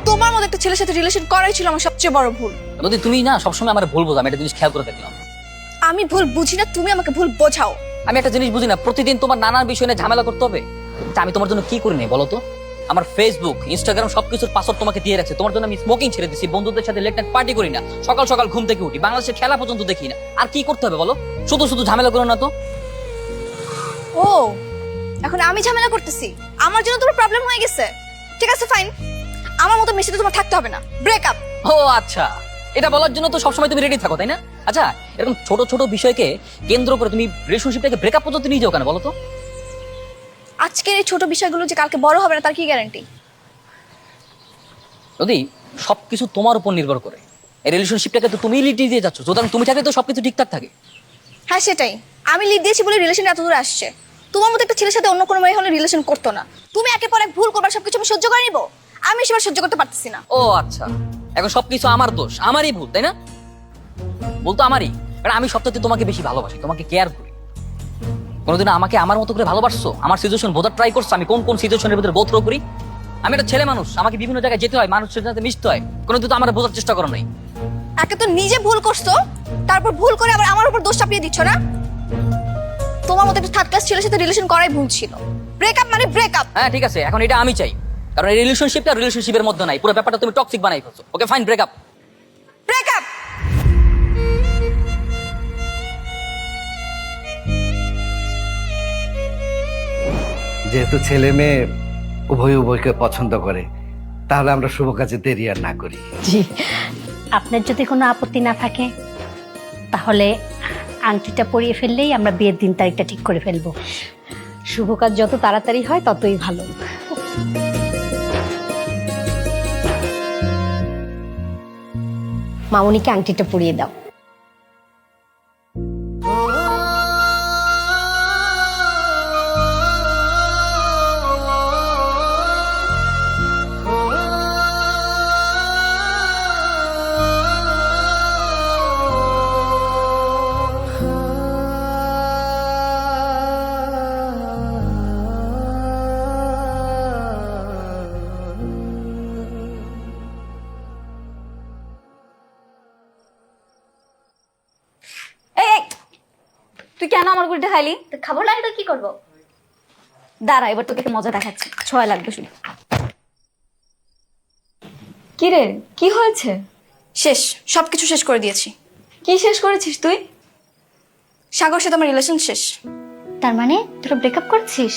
তোমার মতো একটা ছেলের সাথে রিলেশন করাই ছিল আমার সবচেয়ে বড় ভুল। যদি তুমি না সবসময় আমার ভুল বোঝো, আমি একটা জিনিস খেয়াল করে দেখলাম। আমি ভুল বুঝি না, তুমি আমাকে ভুল বোঝাও। আমি একটা জিনিস বুঝি না, প্রতিদিন তোমার নানান বিষয় নিয়ে ঝামেলা করতে হবে। তা আমি তোমার জন্য কি করি নাই বলো তো? আমার ফেসবুক, ইনস্টাগ্রাম সবকিছুর পাসওয়ার্ড তোমাকে দিয়ে রাখছে। তোমার জন্য আমি স্মোকিং ছেড়ে দিচ্ছি, বন্ধুদের সাথে লেট নাইট পার্টি করি না, সকাল সকাল ঘুম থেকে উঠি, বাংলাদেশের খেলা পর্যন্ত দেখি না। আর কি করতে হবে বলো? শুধু শুধু ঝামেলা করো না তো। ও, এখন আমি ঝামেলা করতেছি, আমার জন্য তোমার প্রবলেম হয়ে গেছে। ঠিক আছে ফাইন, আমার মতো মিশতে তোমার থাকতে হবে না, ব্রেকআপ। ও আচ্ছা, এটা বলার জন্য তো সবসময় তুমি রেডি থাকো তাই না? আচ্ছা, এরকম ছোট ছোট বিষয়কে কেন্দ্র করে তুমি রিলেশনশিপটাকে ব্রেকআপ পর্যন্ত নিয়ে যাও কেন বলো তো? আজকের এই ছোট বিষয়গুলো যে কালকে বড় হবে না তার কি গ্যারান্টি? যদি সবকিছু তোমার উপর নির্ভর করে, এই রিলেশনশিপটাকে তো তুমি লিড দিয়ে যাচ্ছ, সুতরাং তুমি থাকলে তো সবকিছু ঠিকঠাক থাকে। হ্যাঁ সেটাই, আমি লিড দিয়েছি বলে রিলেশন এত দূর আসছে। তোমার মতো একটা ছেলের সাথে অন্য কোনো মেয়ে হলে রিলেশন করতো না। তুমি একের পর এক ভুল করবার সবকিছু আমি সহ্য করে নিব, আমি সেবার সহ্য করতে পারতেছি না। ও আচ্ছা, এখন সবকিছু আমার দোষ, আমারই ভুল তাই না? বলতো আমারই, কারণ আমি সবচেয়ে তোমাকে বেশি ভালোবাসি, তোমাকে কেয়ার করি। কোনোদিন আমাকে আমার মতো করে ভালোবাসছো? আমার সিচুয়েশন বোঝার ট্রাই করছো আমি কোন কোন সিচুয়েশনের ভিতরে বোধ করি? আমি একটা ছেলে মানুষ, আমাকে বিভিন্ন জায়গায় যেতে হয়, মানুষের সাথে মিশতে হয়। কোনোদিন তো আমার বোঝার চেষ্টা করো নাই। একে তো নিজে ভুল করছো, তারপর ভুল করে আবার আমার উপর দোষ চাপিয়ে দিচ্ছ না? তোমার মতো একটা থার্ড ক্লাস ছেলের সাথে রিলেশন করাই ভুল ছিল। ব্রেকআপ মানে ব্রেকআপ। হ্যাঁ ঠিক আছে, এখন এটা আমি চাই, কারণ এই রিলেশনশিপটা রিলেশনশিপের মধ্যে নাই, পুরো ব্যাপারটা তুমি টক্সিক বানাই ফেলছো। Okay fine, breakup. ব্রেকআপ। যেহেতু ছেলে মেয়ে উভয় উভয়কে পছন্দ করে, তাহলে আমরা শুভ কাজে দেরি আর না করি। জি, আপনার যদি কোনো আপত্তি না থাকে তাহলে আংটিটা পরিয়ে ফেললেই আমরা বিয়ের দিন তারিখটা ঠিক করে ফেলবো। শুভ কাজ যত তাড়াতাড়ি হয় ততই ভালো। মামুনিকে আংটিটা পরিয়ে দাও। এই তুই কেন আমার গুলিটা খাইলি? খাবো না তো কি করবো? দাঁড়া, এবার তোকে একটা মজা দেখাচ্ছি, ছয় লাগবে শুধু। কি রে, কি হয়েছে? শেষ, সবকিছু শেষ করে দিয়েছি। কি শেষ করেছিস তুই? সাগর সাথে আমার রিলেশন শেষ। তার মানে তোরা ব্রেকআপ করছিস?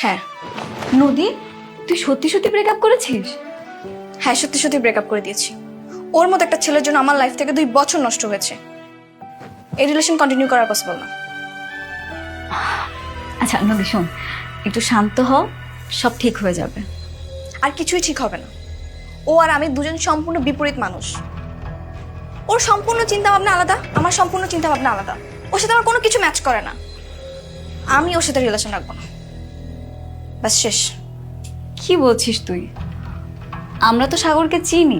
হ্যাঁ নদী, তুই সত্যি সত্যি ব্রেকআপ করেছিস? হ্যাঁ, সত্যি সত্যি ব্রেকআপ করে দিয়েছি। ওর মতো একটা ছেলের জন্য আমার লাইফ থেকে 2 বছর নষ্ট হয়েছে। এই রিলেশন কন্টিনিউ করা পসিবল না। আচ্ছা নদী শোন, একটু শান্ত হও, সব ঠিক হয়ে যাবে। আর কিছুই ঠিক হবে না। ও আর আমি দুজন সম্পূর্ণ বিপরীত মানুষ। ওর সম্পূর্ণ চিন্তা ভাবনা আলাদা, আমার সম্পূর্ণ চিন্তা ভাবনা আলাদা। ওর সাথে আমার কোনো কিছু ম্যাচ করে না। আমি ওর সাথে রিলেশন রাখবো না, ব্যাস শেষ। কি বলছিস তুই? আমরা তো সাগরকে চিনি,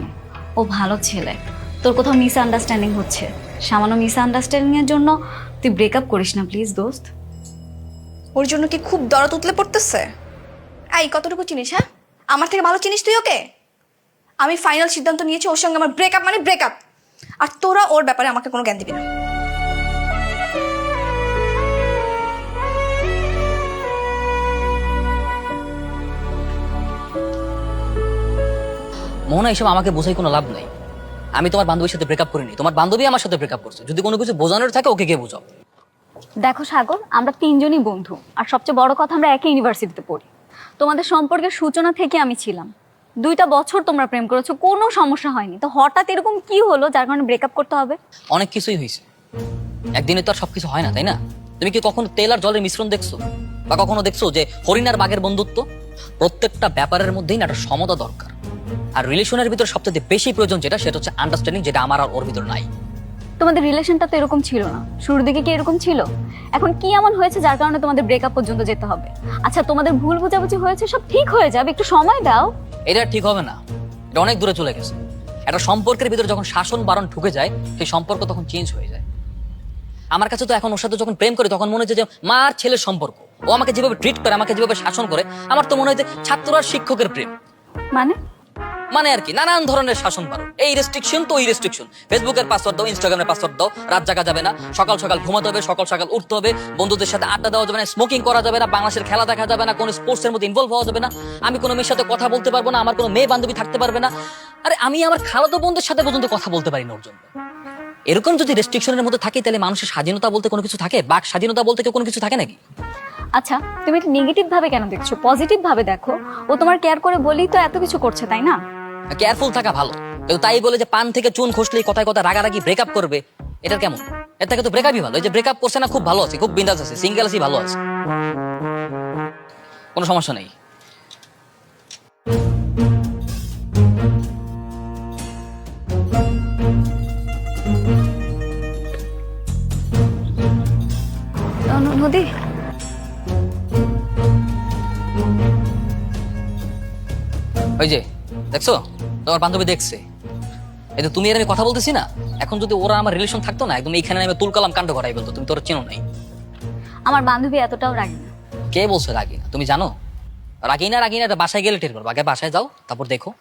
ও ভালো ছেলে। তোর কোথাও মিসআন্ডারস্ট্যান্ডিং হচ্ছে। সামান্য মিসআন্ডারস্ট্যান্ডিং এর জন্য তুই ব্রেকআপ করিস না প্লিজ দোস্ত। ওর জন্য কি খুব দরদ উতলে পড়তেছে? এই কতটুকু চিনিস? হ্যাঁ, আমার থেকে ভালো চিনিস তুই ওকে? আমি ফাইনাল সিদ্ধান্ত নিয়েছি, ওর সঙ্গে আমার ব্রেকআপ মানে ব্রেকআপ। আর তোরা ওর ব্যাপারে আমাকে কোনো জ্ঞান দিবি না। মোহনা, এসব আমাকে বোঝাই কোনো লাভ নাই। আমি তোমার বান্ধবীর সাথে ব্রেকআপ করিনি, তোমার বান্ধবী আমার সাথে ব্রেকআপ করছে। যদি কোনো কিছু বোঝানোর থাকে ওকে গিয়ে বোঝাও। দেখো সাগর, আমরা 3 জনই বন্ধু, আর সবচেয়ে বড় কথা আমরা একই ইউনিভার্সিটিতে পড়ি। তোমাদের সম্পর্কের সূচনা থেকে আমি ছিলাম। 2টা বছর তোমরা প্রেম করেছো, কোনো সমস্যা হয়নি। তো হঠাৎ এরকম কি হলো যার কারণে ব্রেকআপ করতে হবে? অনেক কিছুই হয়েছে, একদিনে তো আর সবকিছু হয় না তাই না? তুমি কি কখনো তেল আর জলের মিশ্রণ দেখছো? বা কখনো দেখছো যে হরিণ আর বাঘের বন্ধুত্ব? প্রত্যেকটা ব্যাপারের মধ্যেই না একটা সমতা দরকার। আর রিলেশনের ভিতর সবচেয়ে বেশি প্রয়োজন যেটা, সেটা হচ্ছে আন্ডারস্ট্যান্ডিং, যেটা আমার আর ওর ভিতর নাই। তোমাদের রিলেশনটা তো এরকম ছিল না, শুরুর দিকে কি এরকম ছিল? এখন কি এমন হয়েছে যার কারণে তোমাদের ব্রেকআপ পর্যন্ত যেতে হবে? আচ্ছা, তোমাদের ভুল বোঝাবুঝি হয়েছে, সব ঠিক হয়ে যাবে, একটু সময় দাও। এটা ঠিক হবে না, এটা অনেক দূরে চলে গেছে। একটা সম্পর্কের ভিতরে যখন শাসন বারণ ঢুকে যায়, সেই সম্পর্ক তখন চেঞ্জ হয়ে যায়। আমার কাছে তো এখন ওর সাথে যখন প্রেম করি তখন মনে হচ্ছে যে মা আর ছেলের সম্পর্ক। ও আমাকে যেভাবে ট্রিট করে, আমাকে যেভাবে শাসন করে, আমার তো মনে হয় যে ছাত্র আর শিক্ষকের প্রেম। মানে মানে আর কি নানান ধরনের শাসন পারো, এই রেস্ট্রিকশন তো ওই রেস্ট্রিকশন, ফেসবুকের পাসওয়ার্ড দাও, ইনস্টাগ্রামের পাসওয়ার্ড দাও, রাত জাগা যাবে না, সকাল সকাল ঘুমাতে হবে, সকাল সকাল উঠতে হবে, বন্ধুদের সাথে আড্ডা দেওয়া যাবে না, স্মোকিং করা যাবে না, বাংলাদেশের খেলা দেখা যাবে না, কোনো স্পোর্টস এর মধ্যে ইনভলভ হওয়া যাবে না, আমি কোনো মেয়ের সাথে কথা বলতে পারবো না, আমার কোনো মেয়ে বান্ধবী থাকতে পারবে না। আরে আমি আমার খালাতো বোনদের সাথে পর্যন্ত কথা বলতে পারি না ওর জন্য। এরকম যদি রেস্ট্রিকশনের মধ্যে থাকে তাহলে মানুষের স্বাধীনতা বলতে কোনো কিছু থাকে? বাক স্বাধীনতা বলতে কেউ কোনো কিছু থাকে নাকি? আচ্ছা, তুমি এটা নেগেটিভ ভাবে কেন দেখছো? পজিটিভ ভাবে দেখো, ও তোমার কেয়ার করে বলেই তো এত কিছু করছে, তাই না? কেয়ারফুল থাকা ভালো, কিন্তু তাই বলে যে পান থেকে চুন খসলেই কথায় কথা রাগারাগি ব্রেকআপ করবে, এটা কেমন? এর থেকে তো ব্রেকআপই ভালো। এই যে ব্রেকআপ করছে না, খুব ভালো আছে, খুব বিন্দাস আছে, সিঙ্গেল আছি, ভালো আছে, কোনো সমস্যা নেই। নদী, ওই যে দেখছো, তোমার বান্ধবী দেখছে, এই যে তুমি আর আমি কথা বলতেছি না, এখন যদি ওরা আমার রিলেশন থাকতো না, একদম এইখানে আমি তুলকালাম কাণ্ড করাই বলতো। তুমি তো ওরা চেনো নাই। আমার বান্ধবী এতটাও রাগি না। কে বলছে রাগি না? তুমি জানো রাগি না, রাগি না এটা বাসায় গেলে টের করবো। আগে বাসায় যাও, তারপর দেখো।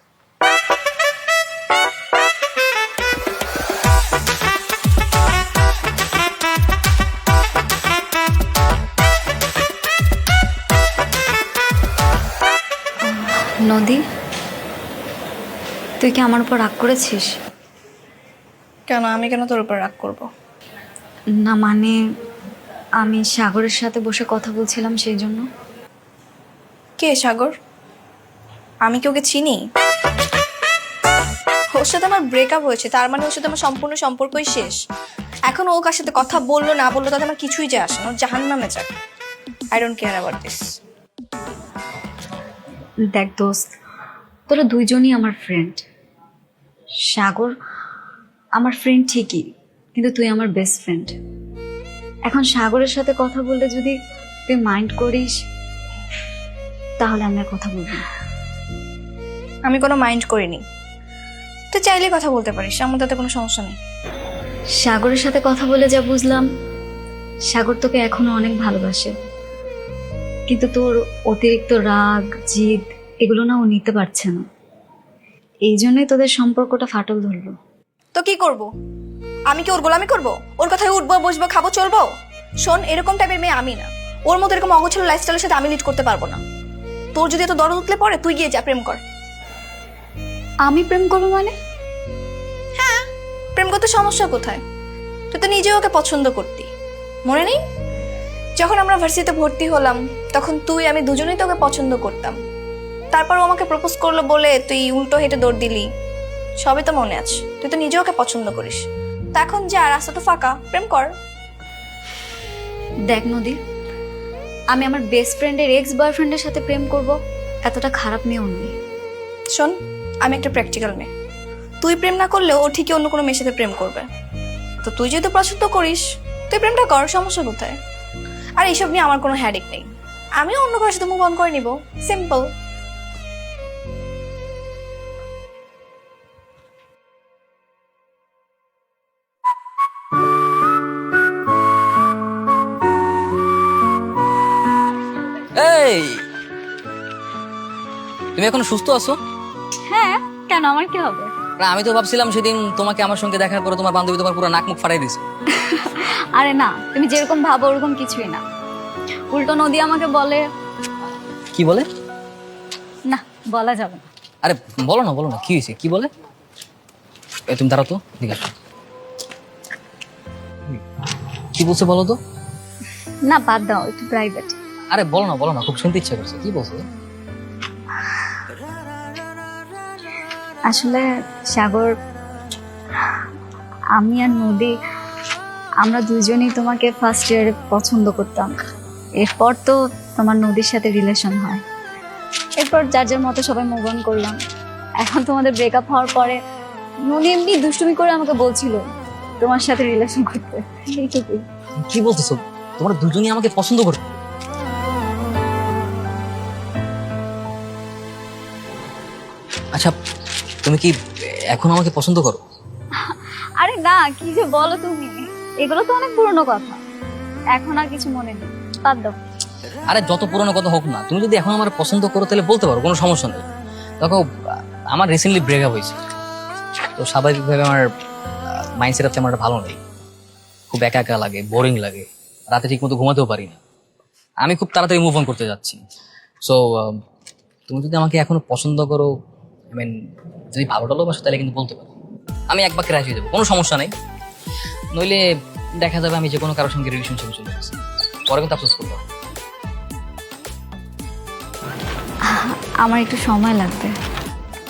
নদী, তুই কি আমার উপর রাগ করেছিস? কেন? আমি কেন তোর উপর রাগ করব? না মানে, আমি সাগরের সাথে বসে কথা বলছিলাম সেই জন্য। কে সাগর? আমি কি ওকে চিনি? ওর সাথে আমার ব্রেকআপ হয়েছে, তার মানে ওর সাথে আমার সম্পূর্ণ সম্পর্কই শেষ। এখন ও কার সাথে কথা বললো না বললো তাতে আমার কিছুই যায় আসে না, জাহান্নামে যাক। I don't care about this. দেখ দোস্ত, তোরা দুইজনই আমার ফ্রেন্ড। সাগর আমার ফ্রেন্ড ঠিকই, কিন্তু তুই আমার বেস্ট ফ্রেন্ড। এখন সাগরের সাথে কথা বললে যদি তুই মাইন্ড করিস, তাহলে আমি আর কথা বলবো না। আমি কোনো মাইন্ড করিনি, তুই চাইলে কথা বলতে পারিস, আমার তাতে কোনো সমস্যা নেই। সাগরের সাথে কথা বলে যা বুঝলাম, সাগর তোকে এখনো অনেক ভালোবাসে, কিন্তু তোর অতিরিক্ত রাগ জিদ এগুলো না ও নিতে পারছে না। এই জন্যই তোদের সম্পর্কটা ফাটল ধরলো। তো কি করব? আমি কি ওর গোলামি করব? ওর কথায় উঠবো, বসবো, খাবো, চলবো? শোন, এরকম টাইপের মেয়ে আমি না। ওর মতো এরকম অগোছালো লাইফস্টাইলের সাথে আমি লিড করতে পারবো না। তোর যদি এত দরদ উতলে পড়ে, তুই গিয়ে যা প্রেম কর। আমি প্রেম করবো মানে? হ্যাঁ, প্রেম করতে সমস্যা কোথায়? তুই তো নিজেও ওকে পছন্দ করতি, মনে নেই? যখন আমরা ভার্সিটিতে ভর্তি হলাম তখন তুই আমি দুজনেই তো ওকে পছন্দ করতাম। তারপর ও আমাকে প্রপোজ করলো বলে তুই উল্টো হেঁটে দৌড় দিলি, সবই তো মনে আছে। তুই তো নিজেও ওকে পছন্দ করিস, তা এখন যা, রাস্তা তো ফাঁকা, প্রেম কর। দেখ নদী, আমি আমার বেস্ট ফ্রেন্ডের এক্স বয়ফ্রেন্ডের সাথে প্রেম করব, এতটা খারাপ মেয়েও নই। শোন, আমি একটা প্র্যাকটিক্যাল মেয়ে। তুই প্রেম না করলেও ও ঠিকই অন্য কোনো মেয়ের সাথে প্রেম করবে। তো তুই যেহেতু পছন্দ করিস, তুই প্রেমটা কর, সমস্যা কোথায়? আর এইসব নিয়ে আমার কোনো হ্যাডিক নেই, আমিও অন্য কারোর সাথে মুভ অন করে নিব, সিম্পল। এই তুমি এখন সুস্থ আছো? হ্যাঁ, কেন, আমার কি হবে? না, আমি তো ভাবছিলাম সেদিন তোমাকে আমার সঙ্গে দেখার পরে তোমার বান্ধবী তোমার পুরো নাক মুখ ফাড়াই দিছে। আরে না, তুমি যেরকম ভাবো ওরকম কিছুই না। উল্টো নদী আমাকে বলে। কি বলে? না, বলা যাবে না। আরে বলো না, বলো না, কি হয়েছে, কি বলে? তুমি দাঁড়াও তো, ঠিক আছে, কি বলছে বলো তো? না, বাদ দাও, একটু প্রাইভেট। আরে বলো না, বলো না, খুব শুনতে ইচ্ছা করছে, কি বলছে? আসলে সাগর, আমি আর নদী আমরা দুজনেই তোমাকে ফার্স্ট ইয়ারে পছন্দ করতাম। এরপর তো তোমার নদীর সাথে রিলেশন হয়, এরপর যার যার মতো সবাই মুভ অন করলাম। এখন তোমাদের ব্রেকআপ হওয়ার পরে নদী এমনি দুষ্টুমি করে আমাকে বলছিল তোমার সাথে রিলেশন করতে, এইটুকুই। কি বলতেছো? তোমরা দুজনই আমাকে পছন্দ করো? আচ্ছা, তুমি কি এখন আমাকে পছন্দ করো? আরে না, কি যে বলো তুমি, এগুলো তো অনেক পুরনো কথা, এখন আর কিছু মনে নেই, বাদ দাও। আরে যত পুরনো কথা হোক না, তুমি যদি এখন আমার পছন্দ করো তাহলে বলতে পারো, কোনো সমস্যা নেই। দেখো, আমার রিসেন্টলি ব্রেকআপ হয়েছে, তো স্বাভাবিকভাবে আমার মাইন্ডসেট তেমন একটা ভালো নেই। খুব একা একা লাগে, বোরিং লাগে, রাতে ঠিক মতো ঘুমাতেও পারি না। আমি খুব তাড়াতাড়ি মুভ অন করতে যাচ্ছি। সো তুমি যদি আমাকে এখনো পছন্দ করো, আই মিন যদি ভালো টালোবাসো, তাহলে কিন্তু বলতে পারো, আমি এক বাক্যে রাজি হয়ে যাবো, কোনো সমস্যা নেই। নইলে দেখা যাবে আমি যে কোনো কারোর সঙ্গে রিলেশনশিপে চলে গেছি, পরে কিন্তু আফসোস করবো। আমার একটু সময় লাগবে।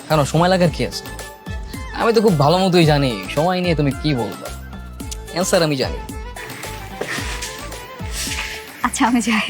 কেন সময় লাগার কি আছে? আমি তো খুব ভালো মতোই জানি সময় নিয়ে তুমি কি বলবা, অ্যান্সার আমি জানি। আচ্ছা আমি যাই।